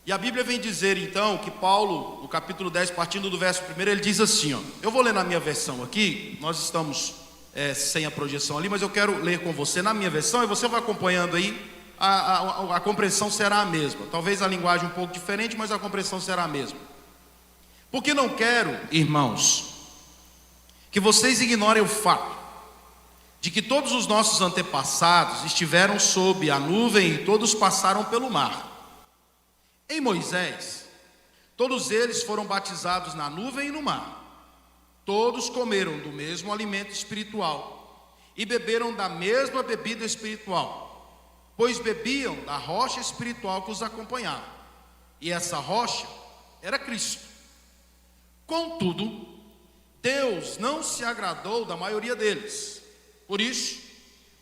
E a Bíblia vem dizer então que Paulo, no capítulo 10, partindo do verso 1, ele diz assim, ó, eu vou ler na minha versão aqui, nós estamos sem a projeção ali, mas eu quero ler com você na minha versão, e você vai acompanhando aí, a compreensão será a mesma, talvez a linguagem um pouco diferente, mas a compreensão será a mesma. Porque não quero, irmãos, que vocês ignorem o fato de que todos os nossos antepassados estiveram sob a nuvem e todos passaram pelo mar. Em Moisés, todos eles foram batizados na nuvem e no mar. Todos comeram do mesmo alimento espiritual e beberam da mesma bebida espiritual, pois bebiam da rocha espiritual que os acompanhava. E essa rocha era Cristo. Contudo, Deus não se agradou da maioria deles. Por isso,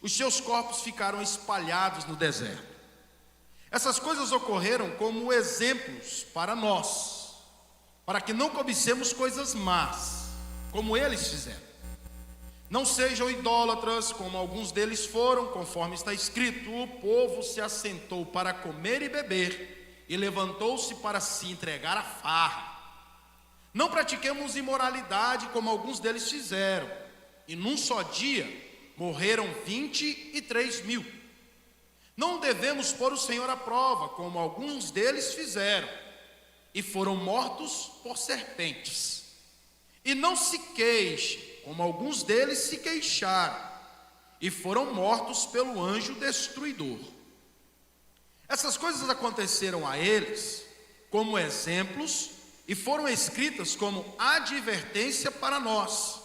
os seus corpos ficaram espalhados no deserto. Essas coisas ocorreram como exemplos para nós, para que não cobicemos coisas más, como eles fizeram. Não sejam idólatras, como alguns deles foram, conforme está escrito: o povo se assentou para comer e beber, e levantou-se para se entregar à farra. Não pratiquemos imoralidade, como alguns deles fizeram, e num só dia morreram 23 mil. Não devemos pôr o Senhor à prova, como alguns deles fizeram, e foram mortos por serpentes. E não se queixe, como alguns deles se queixaram, e foram mortos pelo anjo destruidor. Essas coisas aconteceram a eles como exemplos, e foram escritas como advertência para nós,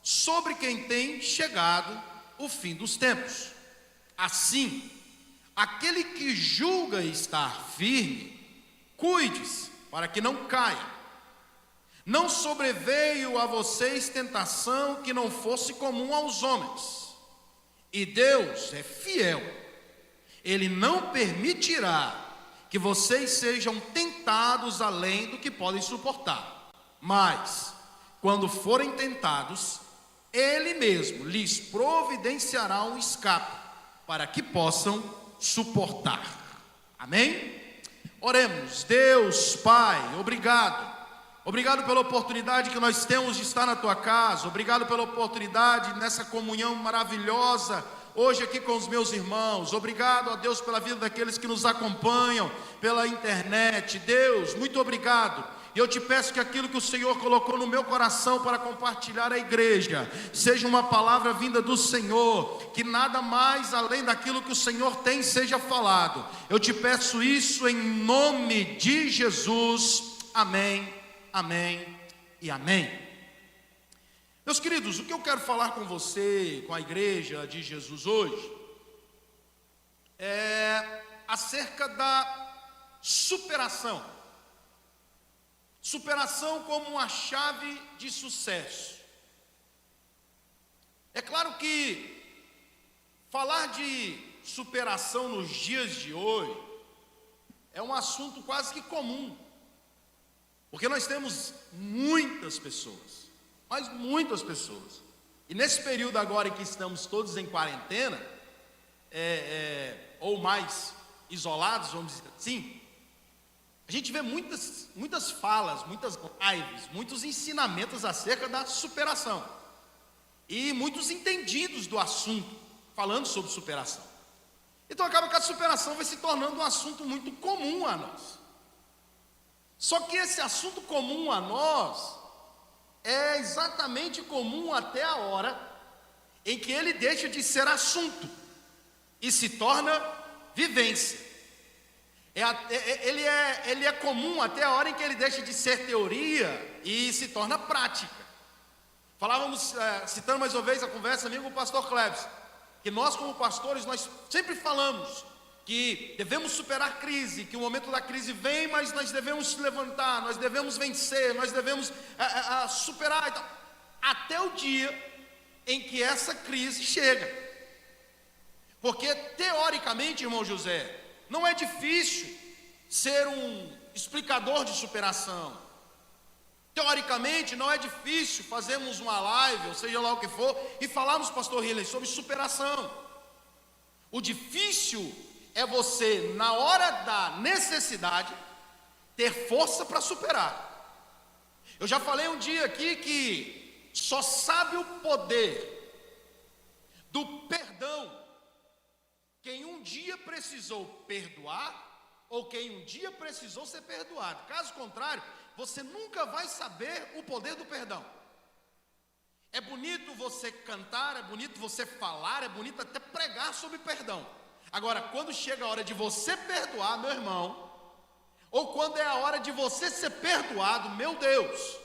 sobre quem tem chegado o fim dos tempos. Assim, aquele que julga estar firme, cuide-se para que não caia. Não sobreveio a vocês tentação que não fosse comum aos homens. E Deus é fiel. Ele não permitirá que vocês sejam tentados além do que podem suportar. Mas, quando forem tentados, Ele mesmo lhes providenciará um escape, para que possam suportar. Amém? Oremos. Deus, Pai, obrigado. Obrigado pela oportunidade que nós temos de estar na Tua casa. Obrigado pela oportunidade nessa comunhão maravilhosa hoje aqui com os meus irmãos. Obrigado a Deus pela vida daqueles que nos acompanham pela internet. Deus, muito obrigado. E eu te peço que aquilo que o Senhor colocou no meu coração para compartilhar à igreja seja uma palavra vinda do Senhor, que nada mais além daquilo que o Senhor tem seja falado. Eu te peço isso em nome de Jesus. Amém, amém e amém. Meus queridos, o que eu quero falar com você, com a igreja de Jesus hoje, é acerca da superação. Superação como uma chave de sucesso. É claro que falar de superação nos dias de hoje é um assunto quase que comum, porque nós temos muitas pessoas, mas muitas pessoas, e nesse período agora em que estamos todos em quarentena, ou mais isolados, vamos dizer assim, a gente vê muitas falas, muitas lives, muitos ensinamentos acerca da superação, e muitos entendidos do assunto, falando sobre superação. Então acaba que a superação vai se tornando um assunto muito comum a nós. Só que esse assunto comum a nós é exatamente comum até a hora em que ele deixa de ser assunto e se torna vivência. Ele é comum até a hora em que ele deixa de ser teoria e se torna prática. Falávamos, citando mais uma vez a conversa minha com o pastor Cleves, que nós como pastores, nós sempre falamos que devemos superar a crise, que o momento da crise vem, mas nós devemos se levantar, nós devemos vencer, nós devemos superar, então, até o dia em que essa crise chega. Porque teoricamente, irmão José, não é difícil ser um explicador de superação. Teoricamente não é difícil fazermos uma live, ou seja lá o que for, e falarmos, pastor Riley, sobre superação. O difícil é você, na hora da necessidade, ter força para superar. Eu já falei um dia aqui que só sabe o poder do perdão quem um dia precisou perdoar ou quem um dia precisou ser perdoado. Caso contrário, você nunca vai saber o poder do perdão. É bonito você cantar, é bonito você falar, é bonito até pregar sobre perdão. Agora, quando chega a hora de você perdoar, meu irmão, ou quando é a hora de você ser perdoado, meu Deus.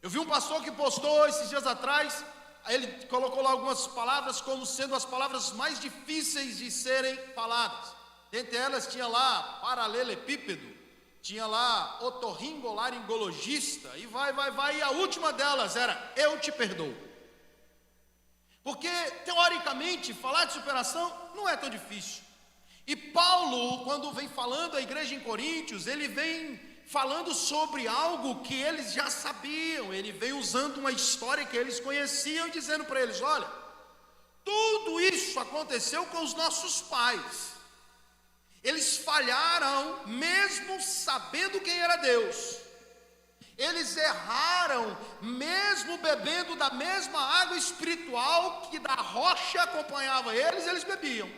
Eu vi um pastor que postou esses dias atrás, ele colocou lá algumas palavras como sendo as palavras mais difíceis de serem faladas. Dentre elas tinha lá paralelepípedo, tinha lá otorrinolaringologista, e vai, e a última delas era eu te perdoo. Porque, teoricamente, falar de superação não é tão difícil. E Paulo, quando vem falando à igreja em Coríntios, ele vem falando sobre algo que eles já sabiam, ele vem usando uma história que eles conheciam, dizendo para eles: olha, tudo isso aconteceu com os nossos pais. Eles falharam mesmo sabendo quem era Deus. Eles erraram mesmo bebendo da mesma água espiritual que da rocha acompanhava eles, eles bebiam.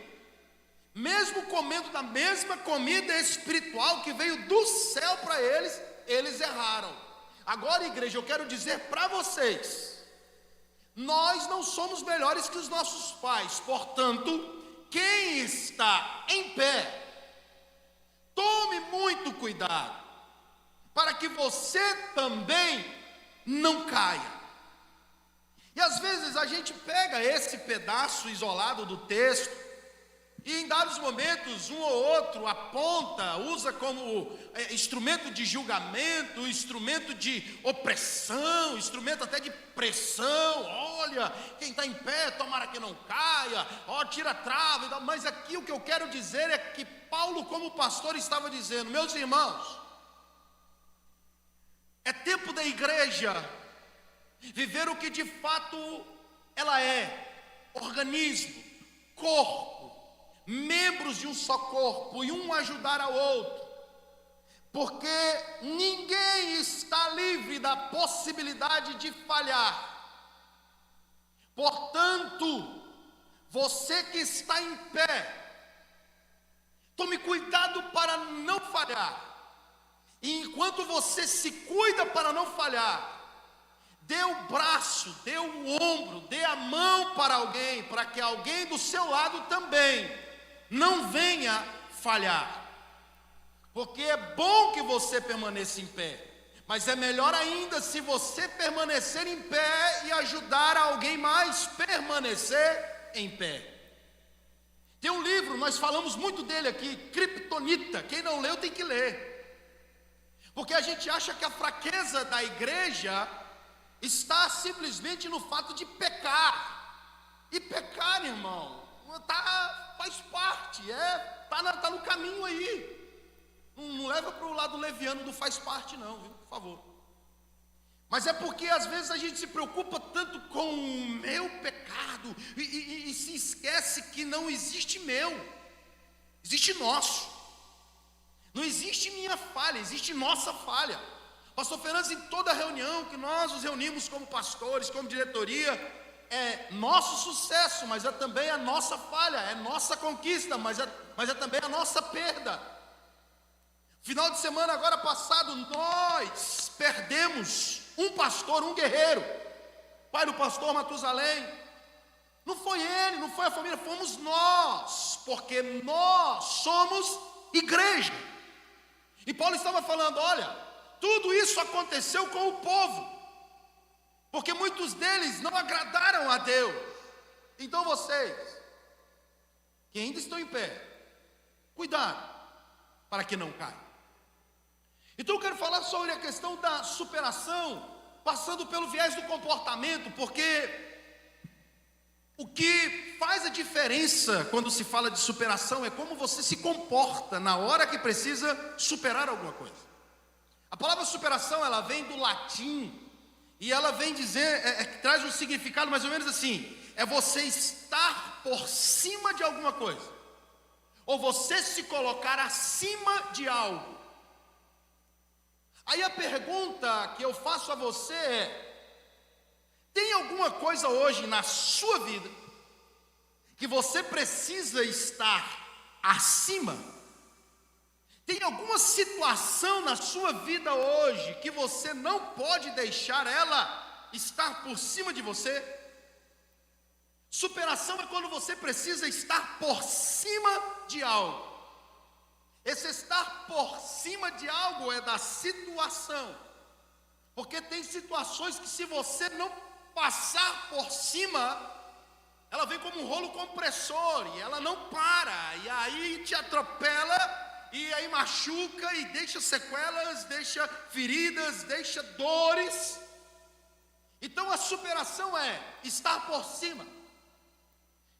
Mesmo comendo da mesma comida espiritual que veio do céu para eles, eles erraram. Agora, igreja, eu quero dizer para vocês, nós não somos melhores que os nossos pais. Portanto, quem está em pé, tome muito cuidado, para que você também não caia. E às vezes a gente pega esse pedaço isolado do texto, e em dados momentos um ou outro aponta, usa como instrumento de julgamento, instrumento de opressão, instrumento até de pressão. Olha, quem está em pé, tomara que não caia, ó, tira a trava. Mas aqui o que eu quero dizer é que Paulo, como pastor, estava dizendo: meus irmãos, é tempo da igreja viver o que de fato ela é: organismo, corpo, membros de um só corpo, e um ajudar ao outro, porque ninguém está livre da possibilidade de falhar. Portanto, você que está em pé, tome cuidado para não falhar. E enquanto você se cuida para não falhar, dê o braço, dê o ombro, dê a mão para alguém, para que alguém do seu lado também não venha falhar. Porque é bom que você permaneça em pé, mas é melhor ainda se você permanecer em pé e ajudar alguém mais permanecer em pé. Tem um livro, nós falamos muito dele aqui, Kryptonita. Quem não leu tem que ler. Porque a gente acha que a fraqueza da igreja está simplesmente no fato de pecar. E pecar, irmão, faz parte, tá no caminho aí. Não leva para o lado leviano do faz parte não, viu? Por favor. Mas é porque às vezes a gente se preocupa tanto com o meu pecado e se esquece que não existe meu, existe nosso. Não existe minha falha, existe nossa falha. Pastor Fernandes, em toda reunião que nós nos reunimos como pastores, como diretoria, é nosso sucesso, mas é também a nossa falha, é nossa conquista, mas é também a nossa perda. Final de semana agora passado, nós perdemos um pastor, um guerreiro, pai do pastor Matusalém. Não foi ele, não foi a família, fomos nós, porque nós somos igreja. E Paulo estava falando: olha, tudo isso aconteceu com o povo, porque muitos deles não agradaram a Deus. Então vocês, que ainda estão em pé, cuidado para que não caia. Então eu quero falar sobre a questão da superação, passando pelo viés do comportamento, porque o que faz a diferença quando se fala de superação é como você se comporta na hora que precisa superar alguma coisa. A palavra superação, ela vem do latim, e ela vem dizer, traz um significado mais ou menos assim: é você estar por cima de alguma coisa, ou você se colocar acima de algo. Aí a pergunta que eu faço a você é: tem alguma coisa hoje na sua vida que você precisa estar acima? Tem alguma situação na sua vida hoje que você não pode deixar ela estar por cima de você? Superação é quando você precisa estar por cima de algo. Esse estar por cima de algo é da situação. Porque tem situações que, se você não passar por cima, ela vem como um rolo compressor e ela não para, e aí te atropela, e aí machuca e deixa sequelas, deixa feridas, deixa dores. Então a superação é estar por cima.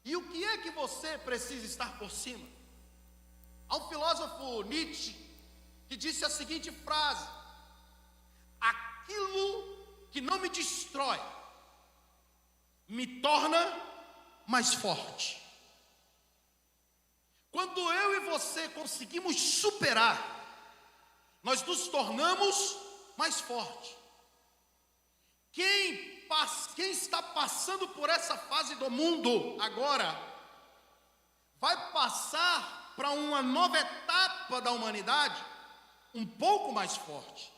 E o que é que você precisa estar por cima? Há um filósofo, Nietzsche, que disse a seguinte frase: aquilo que não me destrói me torna mais forte. Quando eu e você conseguimos superar, nós nos tornamos mais fortes. Quem está passando por essa fase do mundo agora, vai passar para uma nova etapa da humanidade um pouco mais forte.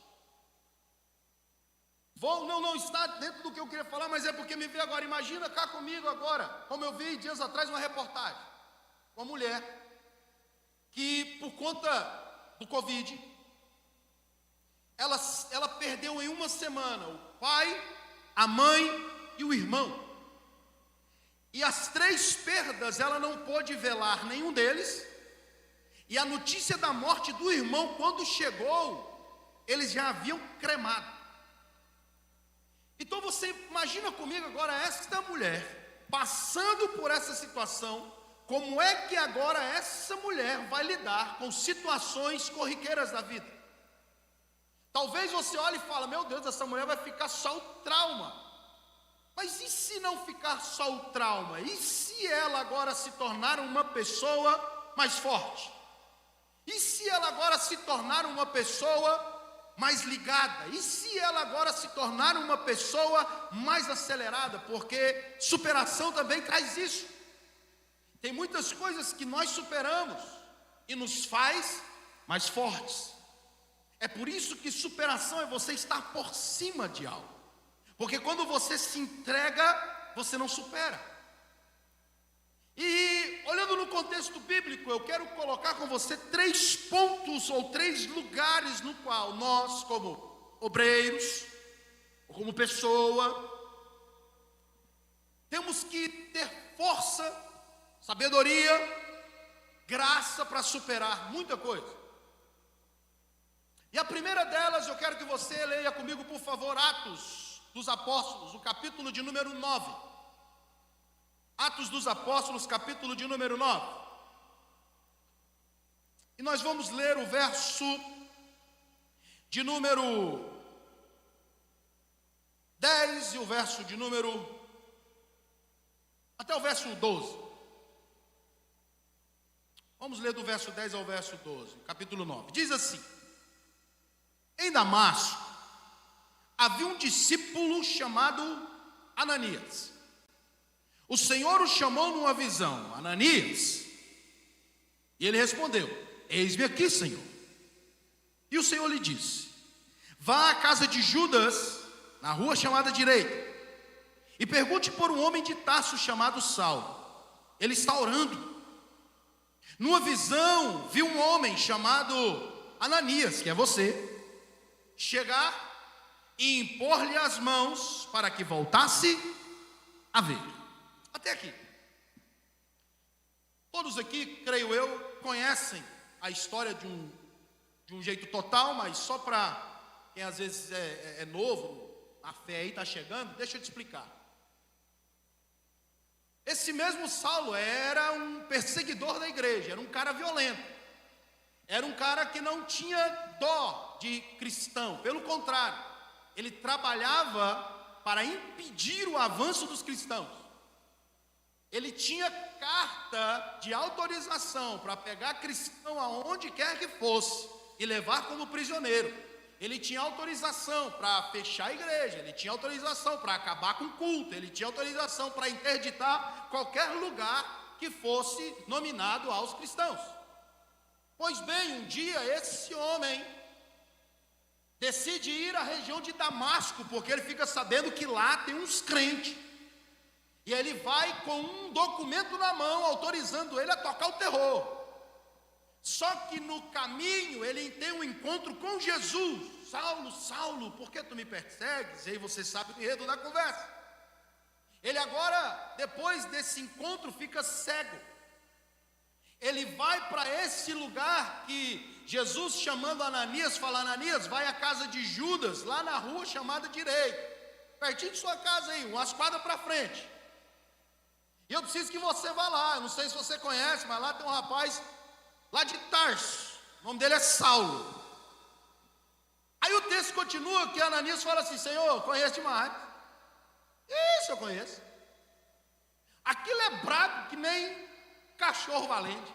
Não está dentro do que eu queria falar, mas é porque me veio agora. Imagina cá comigo agora, como eu vi dias atrás uma reportagem, uma mulher que, por conta do Covid, ela perdeu em uma semana o pai, a mãe e o irmão. E as 3 perdas ela não pôde velar nenhum deles. E a notícia da morte do irmão, quando chegou, eles já haviam cremado. Então você imagina comigo agora esta mulher passando por essa situação. Como é que agora essa mulher vai lidar com situações corriqueiras da vida? Talvez você olhe e fale: meu Deus, essa mulher vai ficar só o trauma. Mas e se não ficar só o trauma? E se ela agora se tornar uma pessoa mais forte? E se ela agora se tornar uma pessoa mais ligada? E se ela agora se tornar uma pessoa mais acelerada? Porque superação também traz isso. Tem muitas coisas que nós superamos e nos faz mais fortes. É por isso que superação é você estar por cima de algo. Porque quando você se entrega, você não supera. E olhando no contexto bíblico, eu quero colocar com você 3 pontos ou 3 lugares no qual nós, como obreiros, ou como pessoa, temos que ter força, sabedoria, graça para superar muita coisa. E a primeira delas, eu quero que você leia comigo, por favor, Atos dos Apóstolos, o capítulo de número 9. Atos dos Apóstolos, capítulo de número 9. E nós vamos ler o verso de número 10 e o verso de número até o verso 12. Vamos ler do verso 10 ao verso 12, capítulo 9. Diz assim: em Damasco havia um discípulo chamado Ananias. O Senhor o chamou numa visão: Ananias. E ele respondeu: eis-me aqui, Senhor. E o Senhor lhe disse: vá à casa de Judas, na rua chamada Direita, e pergunte por um homem de Tarso chamado Saulo. Ele está orando. Numa visão, viu um homem chamado Ananias, que é você, chegar e impor-lhe as mãos para que voltasse a ver. Até aqui. Todos aqui, creio eu, conhecem a história de um jeito total, mas só para quem às vezes é novo, a fé aí está chegando, deixa eu te explicar. Esse mesmo Saulo era um perseguidor da igreja, era um cara violento, era um cara que não tinha dó de cristão, pelo contrário, ele trabalhava para impedir o avanço dos cristãos. Ele tinha carta de autorização para pegar cristão aonde quer que fosse e levar como prisioneiro. ele tinha autorização para fechar a igreja, ele tinha autorização para acabar com o culto, ele tinha autorização para interditar qualquer lugar que fosse nominado aos cristãos. Pois bem, um dia esse homem decide ir à região de Damasco, porque ele fica sabendo que lá tem uns crentes. E ele vai com um documento na mão, autorizando ele a tocar o terror. Só que no caminho ele tem um encontro com Jesus. Saulo, Saulo, por que tu me persegues? E aí você sabe o enredo da conversa. Ele agora, depois desse encontro, fica cego. Ele vai para esse lugar que Jesus, chamando Ananias, fala: Ananias, vai à casa de Judas, lá na rua chamada Direita, pertinho de sua casa aí, umas quadras para frente. E eu preciso que você vá lá. Eu não sei se você conhece, mas lá tem um rapaz lá de Tarso, o nome dele é Saulo. Aí o texto continua que Ananias fala assim: Senhor, conheço demais. Isso eu conheço. Aquilo é brabo que nem cachorro valente.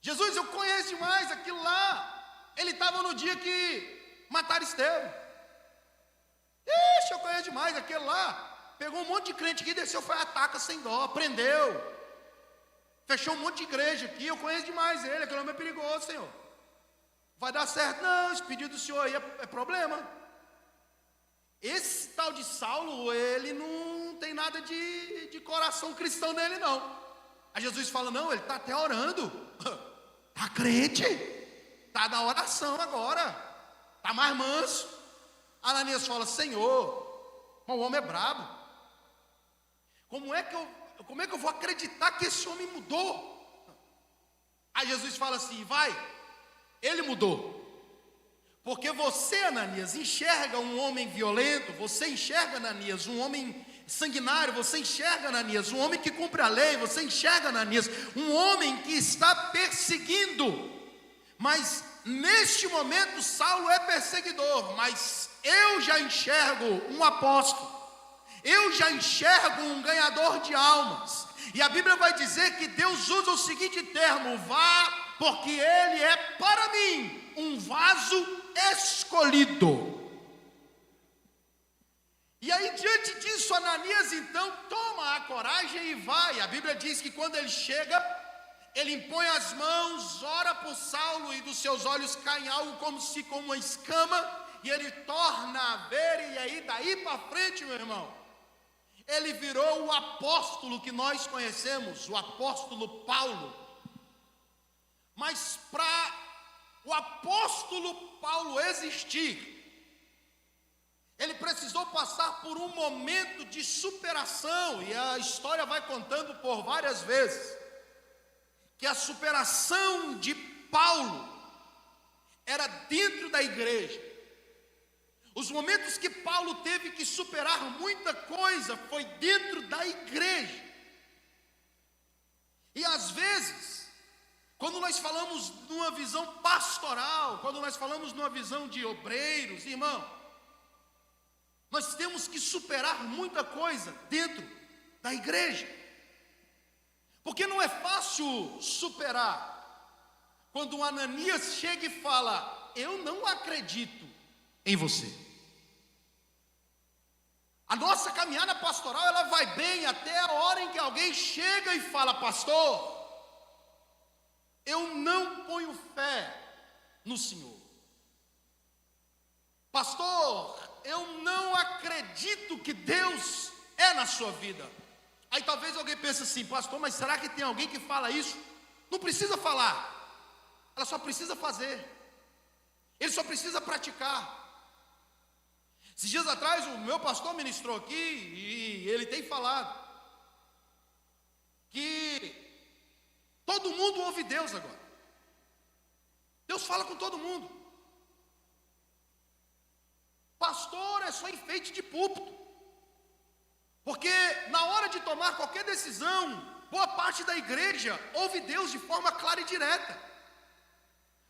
Jesus, eu conheço demais aquilo lá. Ele estava no dia que mataram Estevão. Ixi, eu conheço demais aquele lá. Pegou um monte de crente aqui, desceu, foi ataca sem dó, prendeu. Fechou um monte de igreja aqui, eu conheço demais ele, aquele homem é perigoso, Senhor. Vai dar certo? Não, esse pedido do Senhor aí é problema. Esse tal de Saulo, ele não tem nada de coração cristão nele, não. Aí Jesus fala: não, ele está até orando. Está crente. Está na oração agora. Está mais manso. Ananias fala: Senhor, o homem é brabo. Como é que eu vou acreditar que esse homem mudou? Aí Jesus fala assim: vai, ele mudou. Porque você, Ananias, enxerga um homem violento, você enxerga, Ananias, um homem sanguinário, você enxerga, Ananias, um homem que cumpre a lei, você enxerga, Ananias, um homem que está perseguindo. Mas neste momento Saulo é perseguidor, mas eu já enxergo um apóstolo. Eu já enxergo um ganhador de almas. E a Bíblia vai dizer que Deus usa o seguinte termo: vá, porque ele é para mim um vaso escolhido. E aí, diante disso, Ananias então toma a coragem e vai. A Bíblia diz que quando ele chega, ele impõe as mãos, ora por Saulo, e dos seus olhos caem algo como se com uma escama, e ele torna a ver. E aí, daí para frente, meu irmão, ele virou o apóstolo que nós conhecemos, o apóstolo Paulo. Mas para o apóstolo Paulo existir, ele precisou passar por um momento de superação. E a história vai contando por várias vezes que a superação de Paulo era dentro da igreja. Os momentos que Paulo teve que superar muita coisa foi dentro da igreja. E às vezes, quando nós falamos numa visão pastoral, quando nós falamos numa visão de obreiros, irmão, nós temos que superar muita coisa dentro da igreja. Porque não é fácil superar quando um Ananias chega e fala: eu não acredito em você. A nossa caminhada pastoral, ela vai bem até a hora em que alguém chega e fala: pastor, eu não ponho fé no Senhor. Pastor, eu não acredito que Deus é na sua vida. Aí talvez alguém pense assim: pastor, mas será que tem alguém que fala isso? Não precisa falar, ela só precisa fazer. Ele só precisa praticar. Esses dias atrás o meu pastor ministrou aqui e ele tem falado que todo mundo ouve Deus agora. Deus fala com todo mundo. Pastor é só enfeite de púlpito. Porque na hora de tomar qualquer decisão, boa parte da igreja ouve Deus de forma clara e direta.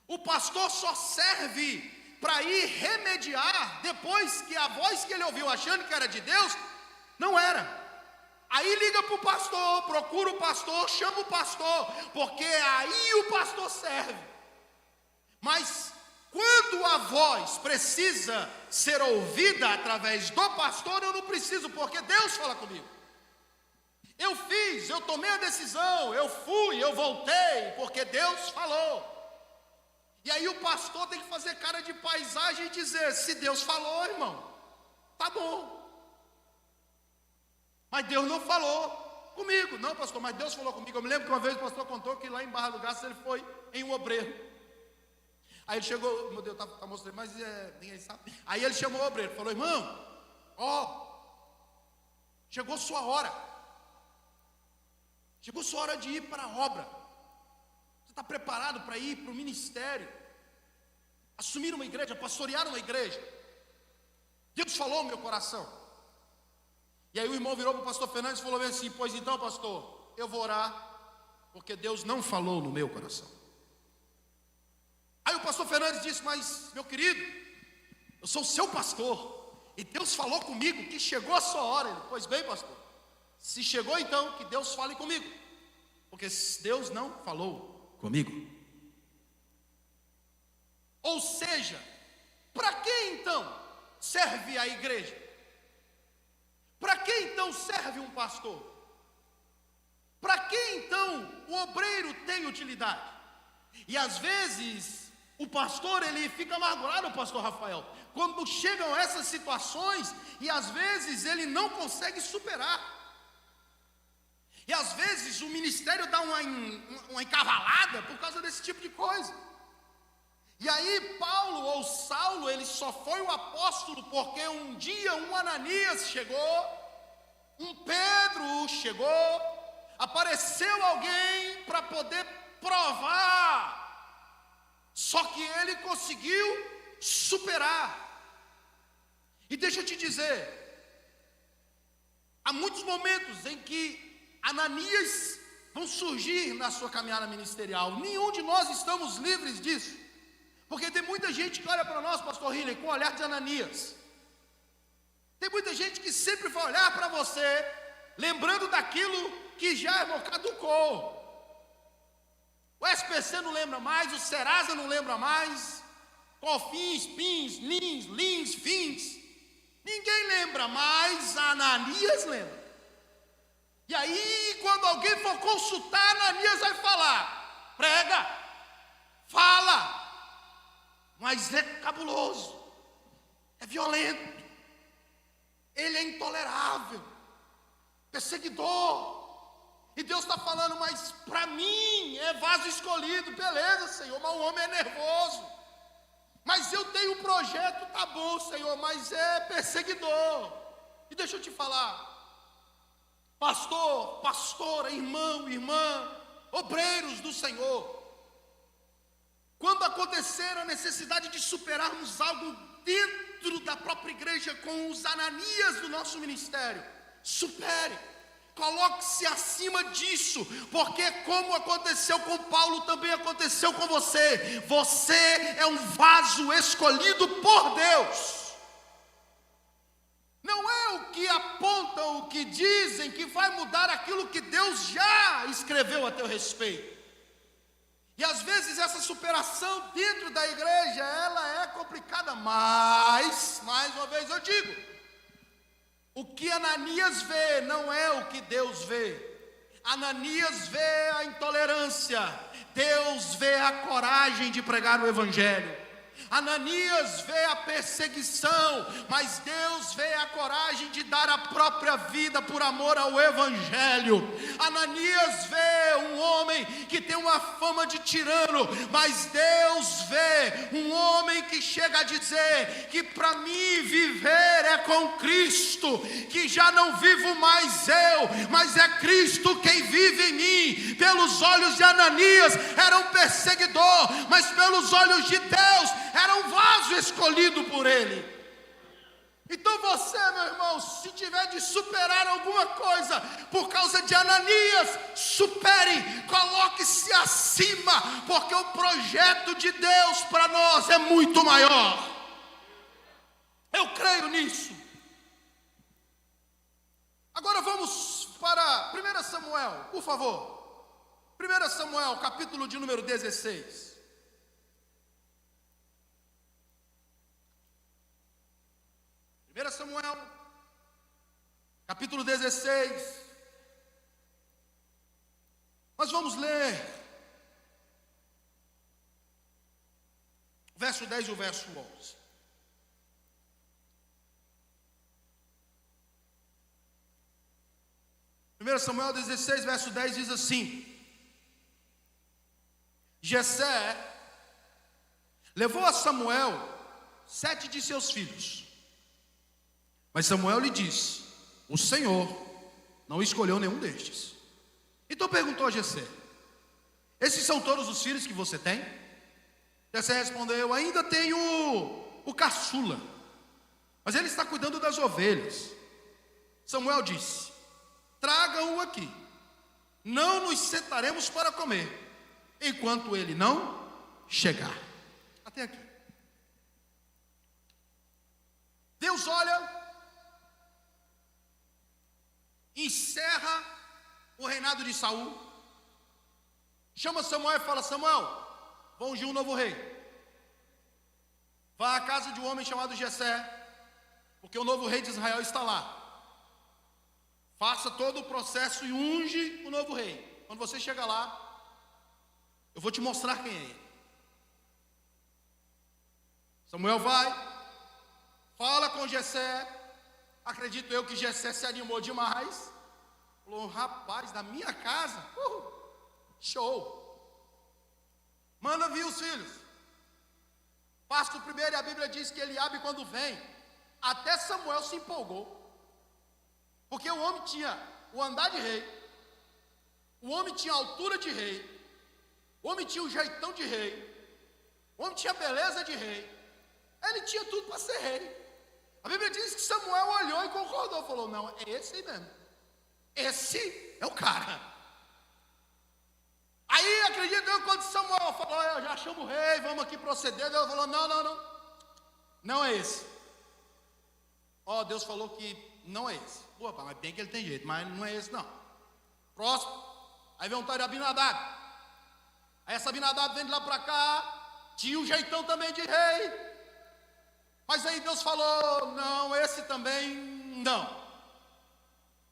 O pastor só serve para ir remediar depois que a voz que ele ouviu achando que era de Deus, não era. Aí liga para o pastor, procura o pastor, chama o pastor, porque aí o pastor serve. Mas quando a voz precisa ser ouvida através do pastor, eu não preciso, porque Deus fala comigo. Eu fiz, eu tomei a decisão, eu fui, eu voltei, porque Deus falou. E aí o pastor tem que fazer cara de paisagem e dizer: se Deus falou, irmão, tá bom. Mas Deus não falou comigo. Não, pastor, mas Deus falou comigo. Eu me lembro que uma vez o pastor contou que lá em Barra do Garças ele foi em um obreiro. Aí ele chegou, meu Deus, tá mostrando, mas ninguém sabe. Aí ele chamou o obreiro, falou: irmão, chegou sua hora. Chegou sua hora de ir para a obra. Você está preparado para ir para o ministério? Assumir uma igreja, pastorear uma igreja? Deus falou no meu coração. E aí o irmão virou para o pastor Fernandes e falou assim: pois então, pastor, eu vou orar, porque Deus não falou no meu coração. Aí o pastor Fernandes disse: mas meu querido, eu sou o seu pastor, e Deus falou comigo que chegou a sua hora. Ele: pois bem, pastor, se chegou então, que Deus fale comigo, porque Deus não falou comigo. Ou seja, para que então serve a igreja? Para que então serve um pastor? Para que então o obreiro tem utilidade? E às vezes o pastor ele fica amargurado, o pastor Rafael, quando chegam essas situações e às vezes ele não consegue superar. E às vezes o ministério dá uma encavalada por causa desse tipo de coisa. E aí Paulo ou Saulo, ele só foi o apóstolo porque um dia um Ananias chegou, um Pedro chegou, apareceu alguém para poder provar. Só que ele conseguiu superar. E deixa eu te dizer, há muitos momentos em que Ananias vão surgir na sua caminhada ministerial. Nenhum de nós estamos livres disso. Porque tem muita gente que olha para nós, pastor Riley, com o olhar de Ananias. Tem muita gente que sempre vai olhar para você, lembrando daquilo que já caducou. O SPC não lembra mais, o Serasa não lembra mais, Cofins, Pins, Lins, Fins. Ninguém lembra mais, Ananias lembra. E aí, quando alguém for consultar, Ananias vai falar: prega, fala. Mas é cabuloso, é violento, ele é intolerável, perseguidor. E Deus está falando: mas para mim é vaso escolhido. Beleza, Senhor, mas o homem é nervoso. Mas eu tenho um projeto, tá bom, Senhor, mas é perseguidor. E deixa eu te falar, pastor, pastora, irmão, irmã, obreiros do Senhor, quando acontecer a necessidade de superarmos algo dentro da própria igreja com os Ananias do nosso ministério, supere, coloque-se acima disso, porque como aconteceu com Paulo, também aconteceu com você. Você é um vaso escolhido por Deus. Não é o que apontam, o que dizem que vai mudar aquilo que Deus já escreveu a teu respeito. E às vezes essa superação dentro da igreja, ela é complicada, mas, mais uma vez eu digo, o que Ananias vê não é o que Deus vê. Ananias vê a intolerância, Deus vê a coragem de pregar o evangelho. Ananias vê a perseguição, mas Deus vê a coragem de dar a própria vida por amor ao evangelho. Ananias vê um homem que tem uma fama de tirano, mas Deus vê um homem que chega a dizer que para mim viver é com Cristo, que já não vivo mais eu, mas é Cristo quem vive em mim. Pelos olhos de Ananias era um perseguidor, mas pelos olhos de Deus era um vaso escolhido por Ele. Então você, meu irmão, se tiver de superar alguma coisa por causa de Ananias, supere, coloque-se acima, porque o projeto de Deus para nós é muito maior. Eu creio nisso. Agora vamos para 1 Samuel, por favor. 1 Samuel, capítulo de número 16. 1 Samuel, capítulo 16. Nós vamos ler o verso 10 e o verso 11. 1 Samuel 16, verso 10 diz assim: Jessé levou a Samuel 7 de seus filhos, mas Samuel lhe disse: o Senhor não escolheu nenhum destes. Então perguntou a Jessé: esses são todos os filhos que você tem? Jessé respondeu: ainda tenho o caçula, mas ele está cuidando das ovelhas. Samuel disse: traga-o aqui, não nos sentaremos para comer, enquanto ele não chegar. Até aqui. Deus olha, encerra o reinado de Saul, chama Samuel e fala: Samuel, vou ungir um novo rei. Vá à casa de um homem chamado Jessé, porque o novo rei de Israel está lá. Faça todo o processo e unge o novo rei. Quando você chegar lá, eu vou te mostrar quem é ele. Samuel vai, fala com Jessé. Acredito eu que Jessé se animou demais. Falou: rapaz, na minha casa, show. Manda vir os filhos. Passa o primeiro, e a Bíblia diz que Eliabe, quando vem, até Samuel se empolgou. Porque o homem tinha o andar de rei, o homem tinha a altura de rei, o homem tinha o jeitão de rei, o homem tinha a beleza de rei, ele tinha tudo para ser rei. A Bíblia diz que Samuel olhou e concordou, falou: não, é esse aí mesmo, esse é o cara. Aí acredito eu, quando Samuel falou: eu já chamo o rei, vamos aqui proceder, Deus falou: não é esse. Deus falou que não é esse. Pô, mas bem que ele tem jeito, mas não é esse não. Próximo. Aí vem um tal de Abinadab. Aí essa Abinadab vem de lá para cá, tinha um jeitão também de rei. Mas aí Deus falou: não, esse também não.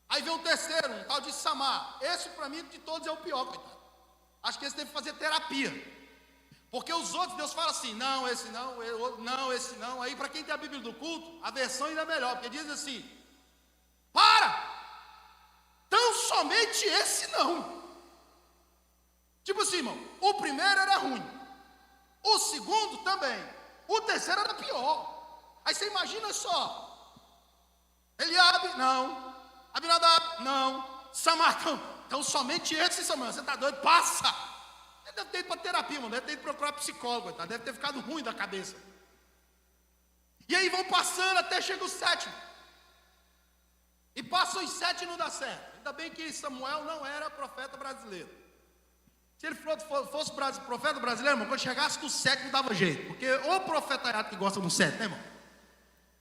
Aí vem um terceiro, um tal de Samar. Esse para mim de todos é o pior, coitado. Acho que esse deve fazer terapia. Porque os outros Deus fala assim: não, esse não, não, esse não. Aí para quem tem a Bíblia do culto, a versão ainda é melhor, porque diz assim: tão somente esse não. Tipo assim, irmão, o primeiro era ruim, o segundo também, o terceiro era pior. Aí você imagina só: Eliabe, não. Abinadab, não. Samar, então somente esse, Samar. Você está doido? Passa. Ele deve ter ido para terapia, mano. Deve ter ido procurar psicólogo, tá? Deve ter ficado ruim da cabeça. E aí vão passando até chega o sétimo. E passam os 7 e não dá certo. Ainda bem que Samuel não era profeta brasileiro. Se ele fosse profeta brasileiro, irmão, quando chegasse no 7 não dava jeito. Porque o profetaiado que gosta do 7, né, irmão?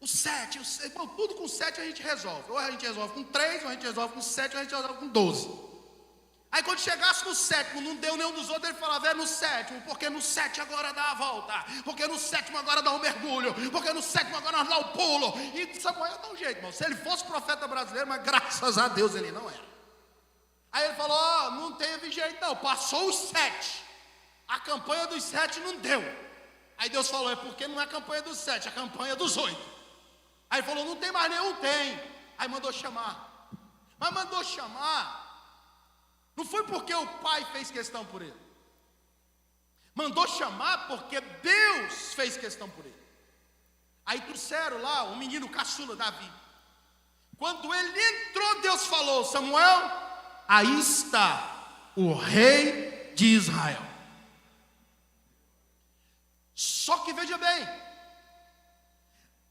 O 7, irmão, tudo com 7 a gente resolve. Ou a gente resolve com 3, ou a gente resolve com 7, ou a gente resolve com 12. Aí quando chegasse no 7º, não deu nenhum dos outros, ele falava: é no 7º, porque no 7 agora dá a volta, porque no 7º agora dá um mergulho, porque no 7º agora nós dá o pulo. E Samuel dá um jeito, irmão. Se ele fosse profeta brasileiro, mas graças a Deus ele não era. Aí ele falou: não teve jeito não, passou os 7. A campanha dos 7 não deu. Aí Deus falou: é porque não é a campanha dos 7, é a campanha dos 8. Aí ele falou: não tem mais nenhum, tem. Aí mandou chamar. Mas mandou chamar, não foi porque o pai fez questão por ele. Mandou chamar porque Deus fez questão por ele. Aí trouxeram lá o menino caçula, Davi. Quando ele entrou, Deus falou: Samuel, aí está o rei de Israel. Só que veja bem,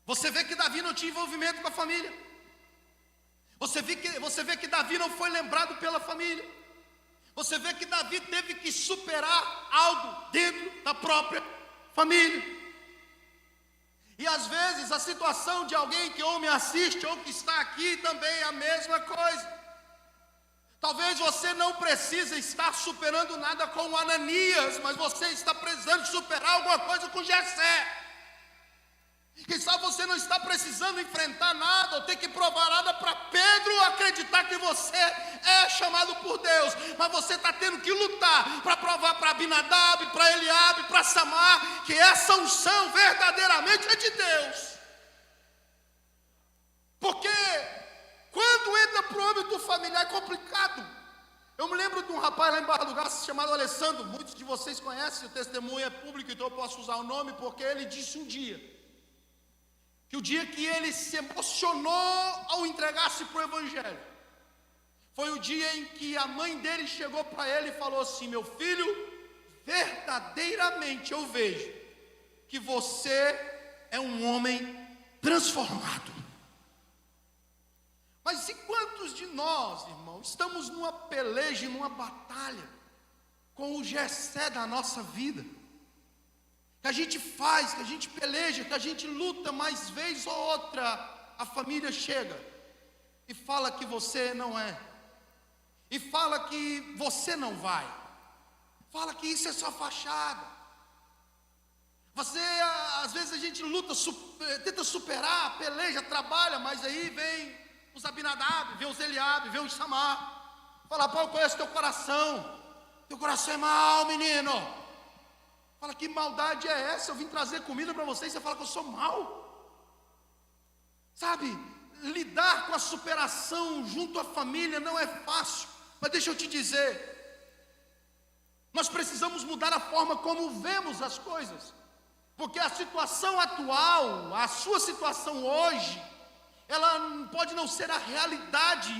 você vê que Davi não tinha envolvimento com a família. Você vê que Davi não foi lembrado pela família. Você vê que Davi teve que superar algo dentro da própria família. E às vezes a situação de alguém que ou me assiste ou que está aqui também é a mesma coisa. Talvez você não precise estar superando nada com Ananias, mas você está precisando superar alguma coisa com Jessé. Quem sabe você não está precisando enfrentar nada, ou ter que provar nada para Pedro acreditar que você é chamado por Deus, mas você está tendo que lutar para provar para Abinadab, para Eliabe, para Samar, que essa unção verdadeiramente é de Deus. Porque quando entra para o âmbito familiar é complicado. Eu me lembro de um rapaz lá em Barra do Garça chamado Alessandro, muitos de vocês conhecem, o testemunho é público, então eu posso usar o nome, porque ele disse um dia, que o dia que ele se emocionou ao entregar-se para o Evangelho, foi o dia em que a mãe dele chegou para ele e falou assim: meu filho, verdadeiramente eu vejo que você é um homem transformado. Mas e quantos de nós, irmão, estamos numa peleja, numa batalha com o Jessé da nossa vida? Que a gente faz, que a gente peleja, que a gente luta, mas vez ou outra a família chega e fala que você não é, e fala que você não vai, fala que isso é só fachada. Você, às vezes a gente luta, tenta superar, peleja, trabalha, mas aí vem os Abinadab, vem os Eliabe, vem os Samar, fala: pô, eu conheço teu coração é mau, menino. Fala: que maldade é essa? Eu vim trazer comida para vocês, você fala que eu sou mau. Sabe, lidar com a superação junto à família não é fácil. Mas deixa eu te dizer, nós precisamos mudar a forma como vemos as coisas. Porque a situação atual, a sua situação hoje, ela pode não ser a realidade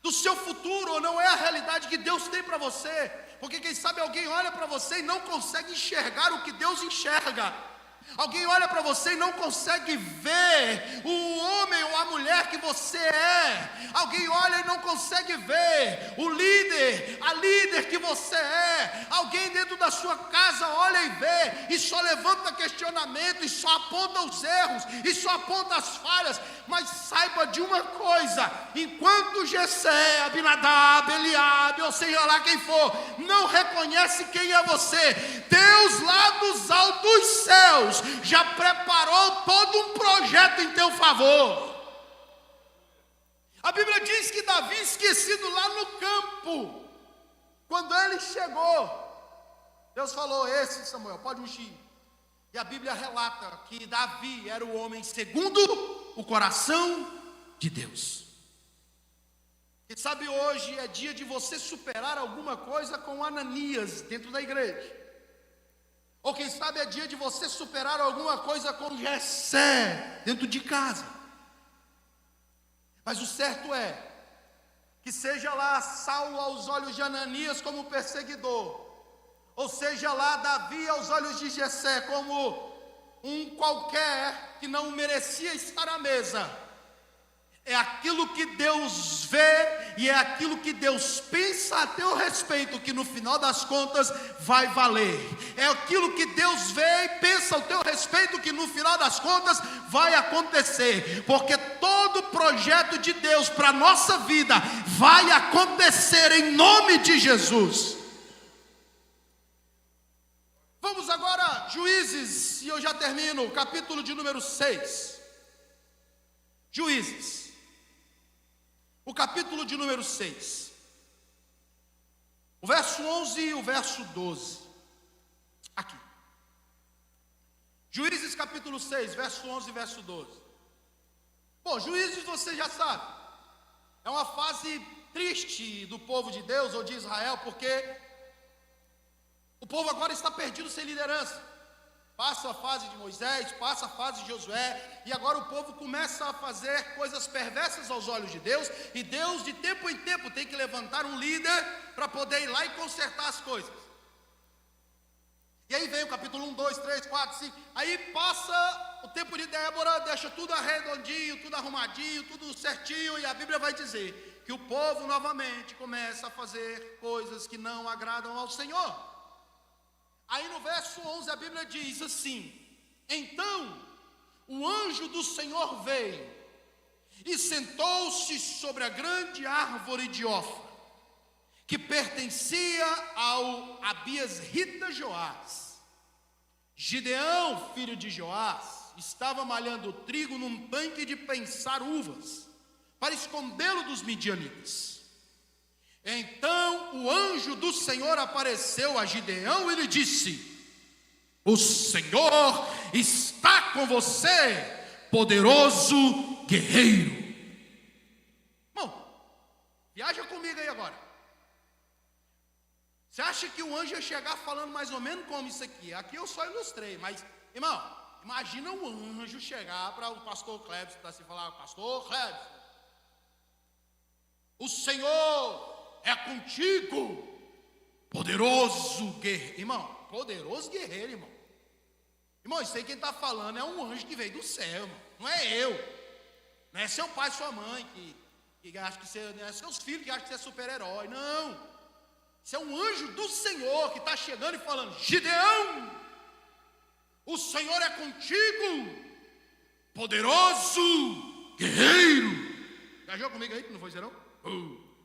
do seu futuro, ou não é a realidade que Deus tem para você. Porque quem sabe alguém olha para você e não consegue enxergar o que Deus enxerga. Alguém olha para você e não consegue ver o homem ou a mulher que você é. Alguém olha e não consegue ver o líder, a líder que você é. Alguém dentro da sua casa olha e vê, e só levanta questionamento, e só aponta os erros, e só aponta as falhas. Mas saiba de uma coisa: enquanto Jessé, Abinadab, Eliabe, ou seja lá quem for, não reconhece quem é você, Deus lá dos altos céus já preparou todo um projeto em teu favor. A Bíblia diz que Davi, esquecido lá no campo, quando ele chegou, Deus falou: esse Samuel, pode ungir. E a Bíblia relata que Davi era o homem segundo o coração de Deus. E sabe, hoje é dia de você superar alguma coisa com Ananias dentro da igreja. Ou quem sabe é dia de você superar alguma coisa com Jessé dentro de casa. Mas o certo é que seja lá Saulo aos olhos de Ananias como perseguidor, ou seja lá Davi aos olhos de Jessé como um qualquer que não merecia estar à mesa, é aquilo que Deus vê e é aquilo que Deus pensa a teu respeito que no final das contas vai valer. É aquilo que Deus vê e pensa ao teu respeito que no final das contas vai acontecer. Porque todo projeto de Deus para a nossa vida vai acontecer em nome de Jesus. Vamos agora, Juízes, e eu já termino, capítulo de número 6. Juízes. O capítulo de número 6, o verso 11 e o verso 12, aqui, Juízes capítulo 6, verso 11 e verso 12. Bom, Juízes você já sabe, é uma fase triste do povo de Deus ou de Israel, porque o povo agora está perdido sem liderança. Passa a fase de Moisés, passa a fase de Josué, e agora o povo começa a fazer coisas perversas aos olhos de Deus, e Deus de tempo em tempo tem que levantar um líder para poder ir lá e consertar as coisas. E aí vem o capítulo 1, 2, 3, 4, 5, aí passa o tempo de Débora, deixa tudo arredondinho, tudo arrumadinho, tudo certinho, e a Bíblia vai dizer que o povo novamente começa a fazer coisas que não agradam ao Senhor. Aí no verso 11 a Bíblia diz assim: então o anjo do Senhor veio e sentou-se sobre a grande árvore de Ofra, que pertencia ao Abiesrita Joás. Gideão, filho de Joás, estava malhando trigo num tanque de prensar uvas, para escondê-lo dos midianitas. Então o anjo do Senhor apareceu a Gideão e lhe disse: o Senhor está com você, poderoso guerreiro. Bom, viaja comigo aí agora. Você acha que o anjo ia chegar falando mais ou menos como isso aqui? Aqui eu só ilustrei, mas, irmão, imagina um anjo chegar para o pastor Cleves, para se falar: pastor Cleves, o Senhor é contigo, poderoso guerreiro. Irmão, poderoso guerreiro, irmão. Irmão, isso aí quem está falando é um anjo que veio do céu, irmão. Não é eu. Não é seu pai e sua mãe que acha que você, não é seus filhos que acham que você é super-herói. Não. Isso é um anjo do Senhor que está chegando e falando: Gideão, o Senhor é contigo, poderoso guerreiro. Viajou comigo aí que não foi dizer não?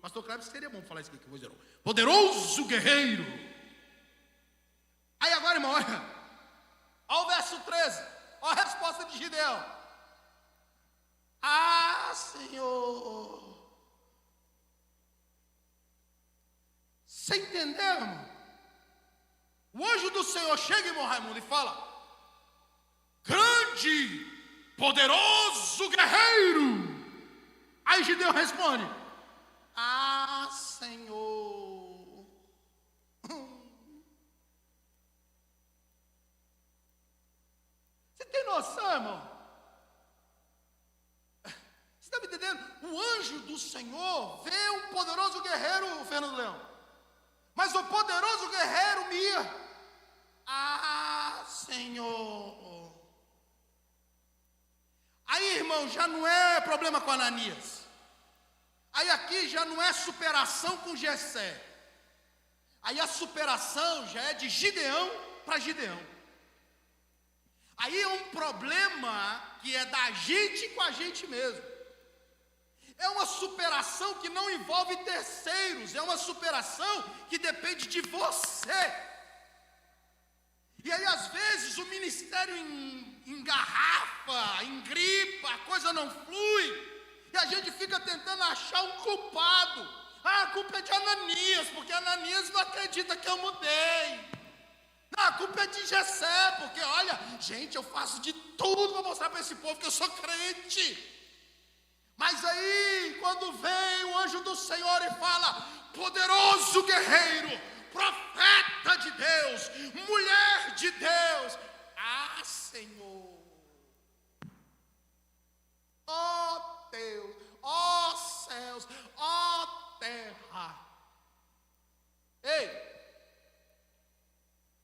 Pastor Cleves, seria bom falar isso aqui que eu vou dizer não. Poderoso guerreiro. Aí agora, irmão, olha o verso 13. Olha a resposta de Gideão: ah, Senhor. Você entendeu, irmão? O anjo do Senhor chega, irmão Raimundo, e fala: grande, poderoso guerreiro. Aí Gideão responde: ah, Senhor. Você tem noção, irmão? Você está me entendendo? O anjo do Senhor vê um poderoso guerreiro, Fernando Leão. Mas o poderoso guerreiro mia: ah, Senhor. Aí, irmão, já não é problema com Ananias. Aí aqui já não é superação com Jessé. Aí a superação já é de Gideão para Gideão. Aí é um problema que é da gente com a gente mesmo. É uma superação que não envolve terceiros, é uma superação que depende de você. E aí às vezes o ministério engarrafa, engripa, a coisa não flui, e a gente fica tentando achar um culpado. Ah, a culpa é de Ananias, porque Ananias não acredita que eu mudei. Não, a culpa é de Jessé, porque olha, gente, eu faço de tudo para mostrar para esse povo que eu sou crente. Mas aí, quando vem o anjo do Senhor e fala: poderoso guerreiro, profeta de Deus, mulher de Deus, ah, Senhor, ó Deus, ó céus, ó terra. Ei,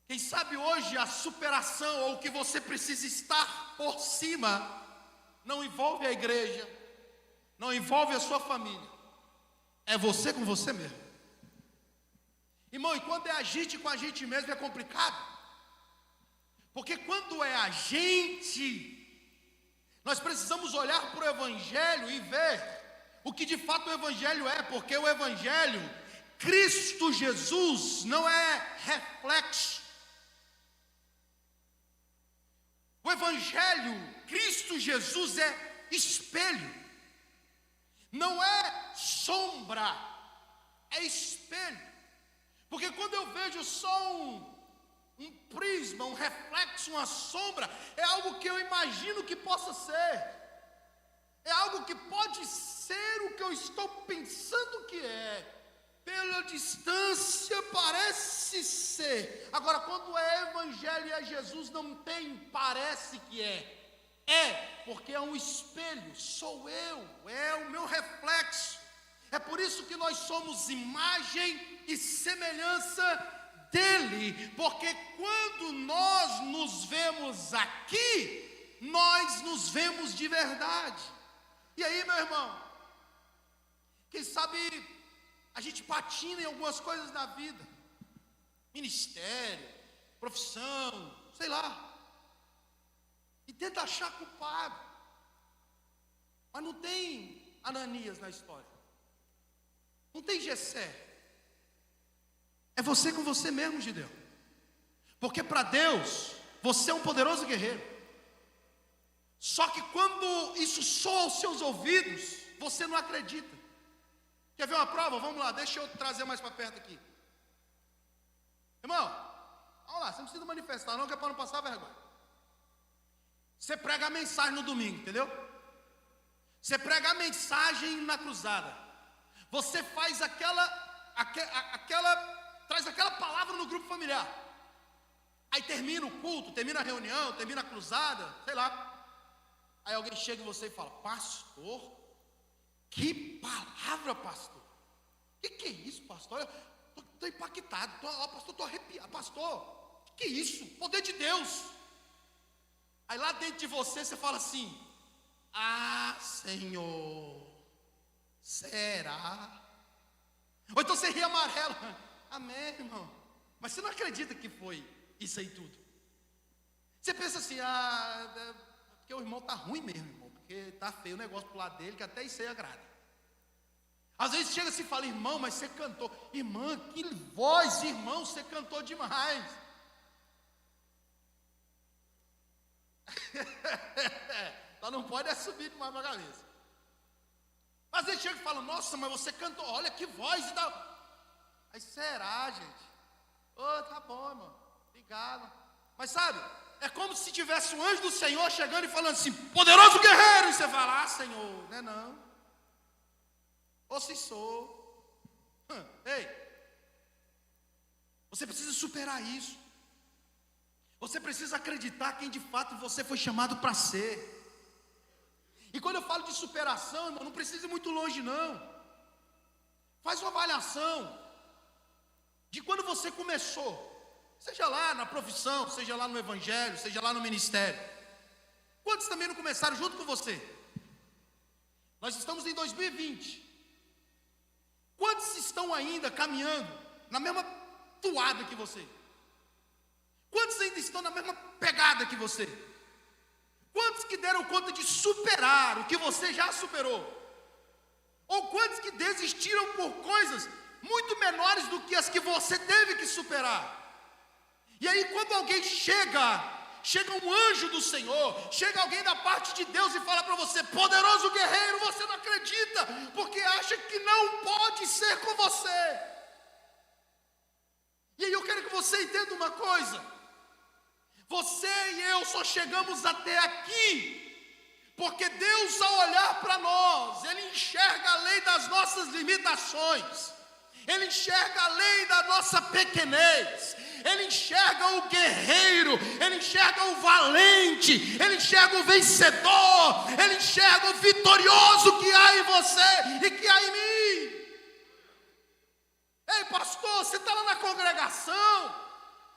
quem sabe hoje a superação ou o que você precisa estar por cima não envolve a igreja, não envolve a sua família, é você com você mesmo. Irmão, e quando é a gente com a gente mesmo é complicado, porque quando é a gente, nós precisamos olhar para o Evangelho e ver o que de fato o Evangelho é, porque o Evangelho, Cristo Jesus, não é reflexo. O Evangelho, Cristo Jesus, é espelho. Não é sombra, é espelho. Porque quando eu vejo só um prisma, um reflexo, uma sombra, é algo que eu imagino que possa ser. É algo que pode ser o que eu estou pensando que é. Pela distância parece ser. Agora, quando é Evangelho e é Jesus, não tem parece que é. É, porque é um espelho, sou eu, é o meu reflexo. É por isso que nós somos imagem e semelhança dele, porque quando nós nos vemos aqui, nós nos vemos de verdade. E aí, meu irmão, quem sabe a gente patina em algumas coisas na vida, ministério, profissão, sei lá, e tenta achar culpado, mas não tem Ananias na história, não tem Jessé, é você com você mesmo, Gideão, porque para Deus, você é um poderoso guerreiro, Só que quando isso soa aos seus ouvidos, você não acredita. Quer ver uma prova? Vamos lá, deixa eu trazer mais para perto aqui. Irmão, vamos lá, você não precisa manifestar não, que é para não passar vergonha. Você prega a mensagem no domingo, entendeu? Você prega a mensagem na cruzada. Você faz traz aquela palavra no grupo familiar. Aí termina o culto, termina a reunião, termina a cruzada, sei lá. Aí alguém chega em você e fala: pastor, que palavra, pastor. Que é isso, pastor? Eu estou impactado, pastor, estou arrepiado. Pastor, que é isso? Poder de Deus. Aí lá dentro de você, você fala assim: ah, Senhor, será? Ou então você ri amarelo. Amém, irmão. Mas você não acredita que foi isso aí tudo. Você pensa assim: porque o irmão está ruim mesmo, irmão, porque está feio o negócio pro lado dele, que até isso aí agrada. Às vezes chega assim e fala: irmão, mas você cantou. Irmã, que voz, irmão, você cantou demais. Só não pode subir demais para a cabeça. Às vezes chega e fala: nossa, mas você cantou, olha que voz e tal. Aí será, gente? Tá bom, irmão, obrigado. Mas sabe, é como se tivesse um anjo do Senhor chegando e falando assim: poderoso guerreiro. E você fala: Senhor, não é não. Ou se sou. Ei, você precisa superar isso. Você precisa acreditar quem de fato você foi chamado para ser. E quando eu falo de superação, irmão, não precisa ir muito longe não. Faz uma avaliação de quando você começou, seja lá na profissão, seja lá no evangelho, seja lá no ministério. Quantos também não começaram junto com você? Nós estamos em 2020. Quantos estão ainda caminhando na mesma toada que você? Quantos ainda estão na mesma pegada que você? Quantos que deram conta de superar o que você já superou? Ou quantos que desistiram por coisas muito menores do que as que você teve que superar? E aí quando alguém chega um anjo do Senhor, chega alguém da parte de Deus e fala para você: poderoso guerreiro, você não acredita, porque acha que não pode ser com você. E aí eu quero que você entenda uma coisa: você e eu só chegamos até aqui porque Deus, ao olhar para nós, Ele enxerga além das nossas limitações, Ele enxerga além da nossa pequenez, Ele enxerga o guerreiro, Ele enxerga o valente, Ele enxerga o vencedor, Ele enxerga o vitorioso que há em você e que há em mim. Ei, pastor, você está lá na congregação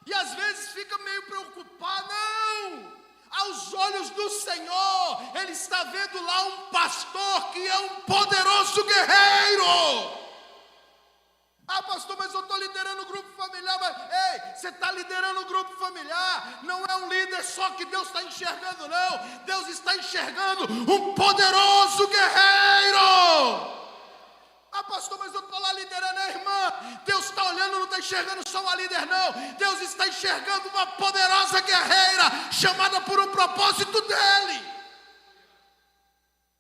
e às vezes fica meio preocupado. Não! Aos olhos do Senhor, Ele está vendo lá um pastor que é um poderoso guerreiro. Pastor, mas eu estou liderando o grupo familiar. Mas, ei, você está liderando o grupo familiar, não é um líder só que Deus está enxergando, não. Deus está enxergando um poderoso guerreiro. Pastor, mas eu estou lá liderando a irmã. Deus está olhando, não está enxergando só uma líder, não. Deus está enxergando uma poderosa guerreira, chamada por um propósito dEle.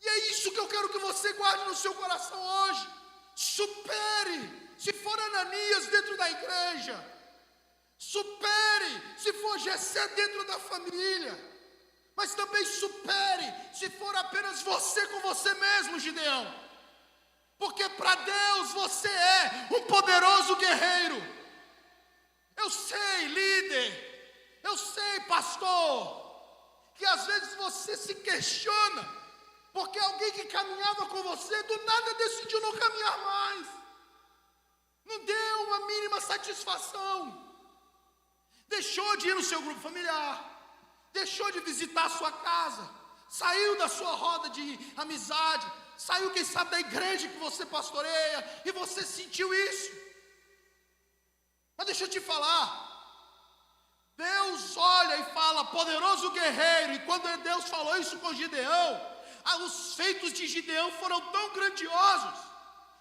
E é isso que eu quero que você guarde no seu coração hoje. Supere. Se for Ananias dentro da igreja, supere. Se for Jessé dentro da família, mas também supere se for apenas você com você mesmo, Gideão. Porque para Deus você é um poderoso guerreiro. Eu sei, líder, eu sei, pastor, que às vezes você se questiona, porque alguém que caminhava com você, do nada decidiu não caminhar mais. Não deu uma mínima satisfação. Deixou de ir no seu grupo familiar, deixou de visitar a sua casa, saiu da sua roda de amizade, saiu, quem sabe, da igreja que você pastoreia, e você sentiu isso. Mas deixa eu te falar, Deus olha e fala: poderoso guerreiro. E quando Deus falou isso com Gideão, os feitos de Gideão foram tão grandiosos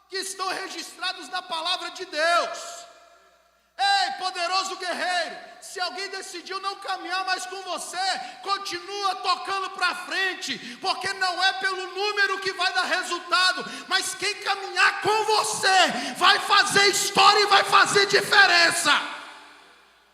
que estão registrados na palavra de Deus. Ei, poderoso guerreiro, Se alguém decidiu não caminhar mais com você, continua tocando para frente, porque não é pelo número que vai dar resultado, mas quem caminhar com você vai fazer história e vai fazer diferença.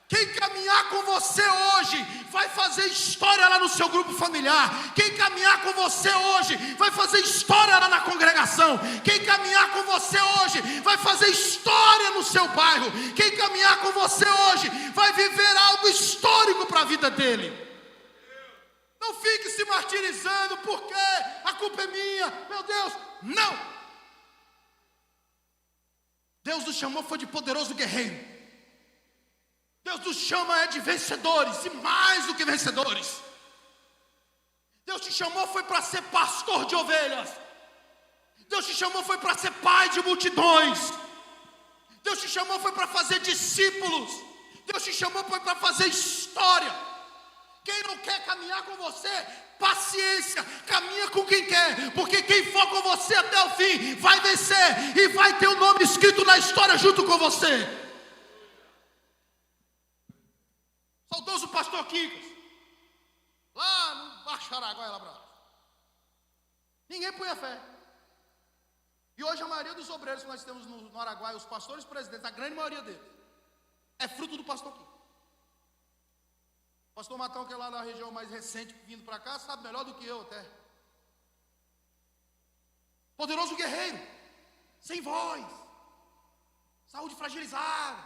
Quem caminhar com você hoje vai fazer história lá no seu grupo familiar. Quem caminhar com você hoje vai fazer história lá na congregação. Quem caminhar com você hoje vai fazer história no seu bairro. Quem caminhar com você hoje vai viver algo histórico para a vida dele. Não fique se martirizando porque a culpa é minha, meu Deus. Não! Deus nos chamou foi de poderoso guerreiro. Deus nos chama de vencedores, e mais do que vencedores. Deus te chamou foi para ser pastor de ovelhas. Deus te chamou foi para ser pai de multidões. Deus te chamou foi para fazer discípulos. Deus te chamou foi para fazer história. Quem não quer caminhar com você, paciência, caminha com quem quer, porque quem for com você até o fim vai vencer e vai ter o nome escrito na história junto com você. Saudoso pastor Quincas, lá no Baixo Araguaia, Labrado. Ninguém punha fé. E hoje a maioria dos obreiros que nós temos no Araguaia, os pastores presidentes, a grande maioria deles, é fruto do pastor Quincas. O pastor Matão, que é lá na região mais recente, vindo para cá, sabe melhor do que eu até. Poderoso guerreiro, sem voz, saúde fragilizada,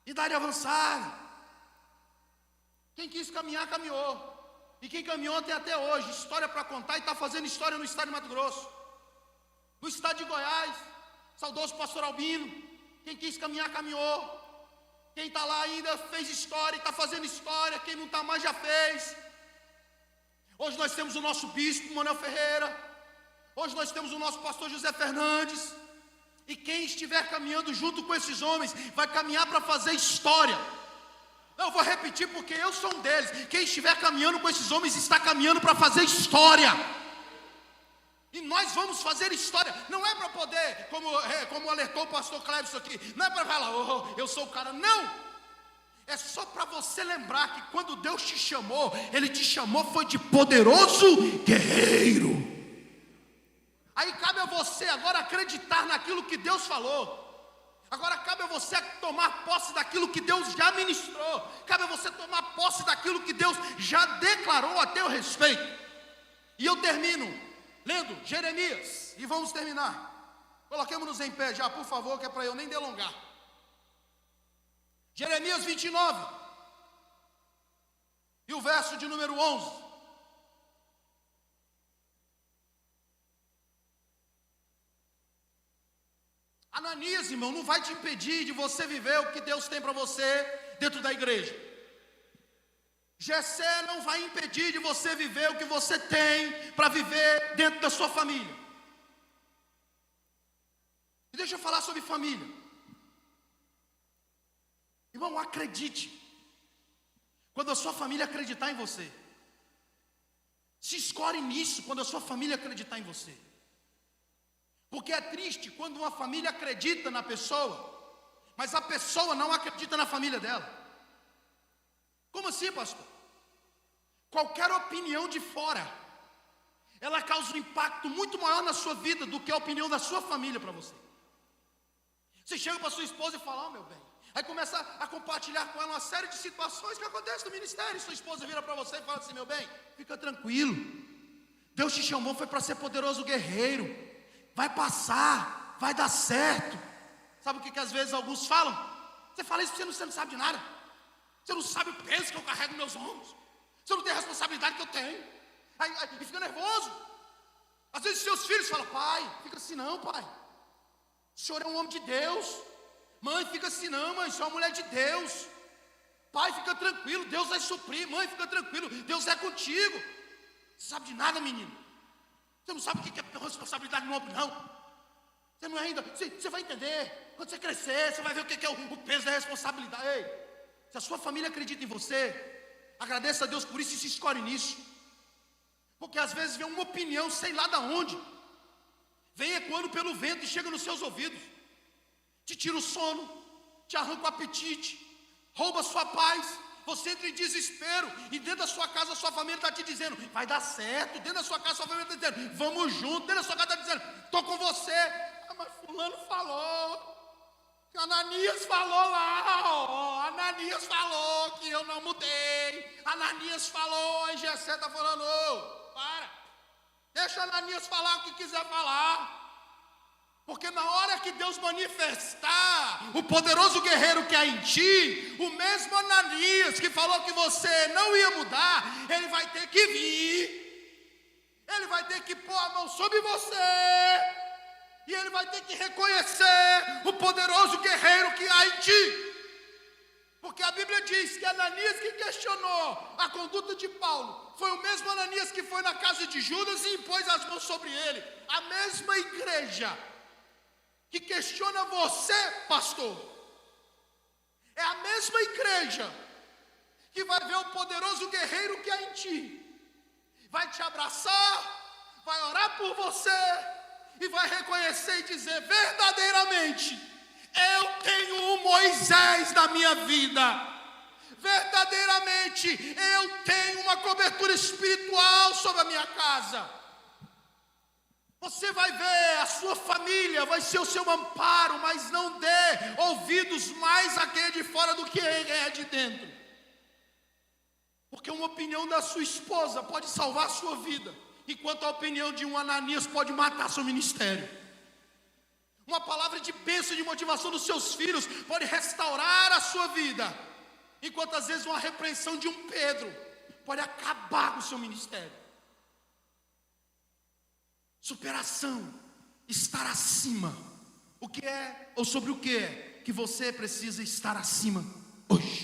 idade avançada. Quem quis caminhar, caminhou. E quem caminhou tem até hoje história para contar e está fazendo história no estado de Mato Grosso. No estado de Goiás, saudoso pastor Albino. Quem quis caminhar, caminhou. Quem está lá ainda fez história e está fazendo história. Quem não está mais já fez. Hoje nós temos o nosso bispo, Manuel Ferreira. Hoje nós temos o nosso pastor José Fernandes. E quem estiver caminhando junto com esses homens vai caminhar para fazer história. Eu vou repetir porque eu sou um deles. Quem estiver caminhando com esses homens está caminhando para fazer história. E nós vamos fazer história. Não é para poder, como alertou o pastor Cleves aqui, não é para falar, eu sou o cara. Não. É só para você lembrar que quando Deus te chamou, Ele te chamou foi de poderoso guerreiro. Aí cabe a você agora acreditar naquilo que Deus falou. Agora cabe a você tomar posse daquilo que Deus já ministrou. Cabe a você tomar posse daquilo que Deus já declarou a teu respeito. E eu termino lendo Jeremias. E vamos terminar. Coloquemos-nos em pé já, por favor, que é para eu nem delongar. Jeremias 29. E o verso de número 11. Ananias, irmão, não vai te impedir de você viver o que Deus tem para você dentro da igreja. Jessé não vai impedir de você viver o que você tem para viver dentro da sua família. E deixa eu falar sobre família. Irmão, acredite. Quando a sua família acreditar em você, se escore nisso quando a sua família acreditar em você. Porque é triste quando uma família acredita na pessoa, mas a pessoa não acredita na família dela. Como assim, pastor? Qualquer opinião de fora, ela causa um impacto muito maior na sua vida do que a opinião da sua família para você. Você chega para sua esposa e fala, meu bem, aí começa a compartilhar com ela uma série de situações que acontecem no ministério. Sua esposa vira para você e fala assim, meu bem, fica tranquilo, Deus te chamou foi para ser poderoso guerreiro. Vai passar, vai dar certo. Sabe o que às vezes alguns falam? Você fala isso porque você não sabe de nada. Você não sabe o peso que eu carrego nos meus ombros. Você não tem a responsabilidade que eu tenho. Aí fica nervoso. Às vezes seus filhos falam, pai, fica assim não, pai. O senhor é um homem de Deus. Mãe, fica assim não, mãe, o senhor é uma mulher de Deus. Pai, fica tranquilo, Deus vai suprir. Mãe, fica tranquilo, Deus é contigo. Você sabe de nada, menino. Você não sabe o que é responsabilidade no ombro, não. Você não é ainda. Você vai entender. Quando você crescer, você vai ver o que é o peso da responsabilidade. Ei, se a sua família acredita em você, agradeça a Deus por isso e se escolhe nisso. Porque às vezes vem uma opinião, sei lá de onde, vem ecoando pelo vento e chega nos seus ouvidos. Te tira o sono, te arranca o apetite, rouba sua paz. Você entra em desespero, e dentro da sua casa a sua família está te dizendo, vai dar certo. Dentro da sua casa a sua família está dizendo, vamos junto. Dentro da sua casa está dizendo, estou com você. Mas fulano falou, Ananias falou lá, ó, Ananias falou que eu não mudei. Ananias falou, e Jessé está falando, para. Deixa Ananias falar o que quiser falar. Porque na hora que Deus manifestar o poderoso guerreiro que há em ti, o mesmo Ananias que falou que você não ia mudar, ele vai ter que vir, ele vai ter que pôr a mão sobre você, e ele vai ter que reconhecer o poderoso guerreiro que há em ti. Porque a Bíblia diz que Ananias que questionou a conduta de Paulo foi o mesmo Ananias que foi na casa de Judas e impôs as mãos sobre ele. A mesma igreja que questiona você, pastor, é a mesma igreja que vai ver o poderoso guerreiro que há em ti, vai te abraçar, vai orar por você e vai reconhecer e dizer verdadeiramente, eu tenho um Moisés na minha vida. Verdadeiramente, eu tenho uma cobertura espiritual sobre a minha casa. Você vai ver, a sua família vai ser o seu amparo, mas não dê ouvidos mais a quem é de fora do que é de dentro. Porque uma opinião da sua esposa pode salvar a sua vida, enquanto a opinião de um Ananias pode matar seu ministério. Uma palavra de bênção e de motivação dos seus filhos pode restaurar a sua vida, enquanto às vezes uma repreensão de um Pedro pode acabar com o seu ministério. Superação, estar acima. O que é, ou sobre o que é, que você precisa estar acima hoje?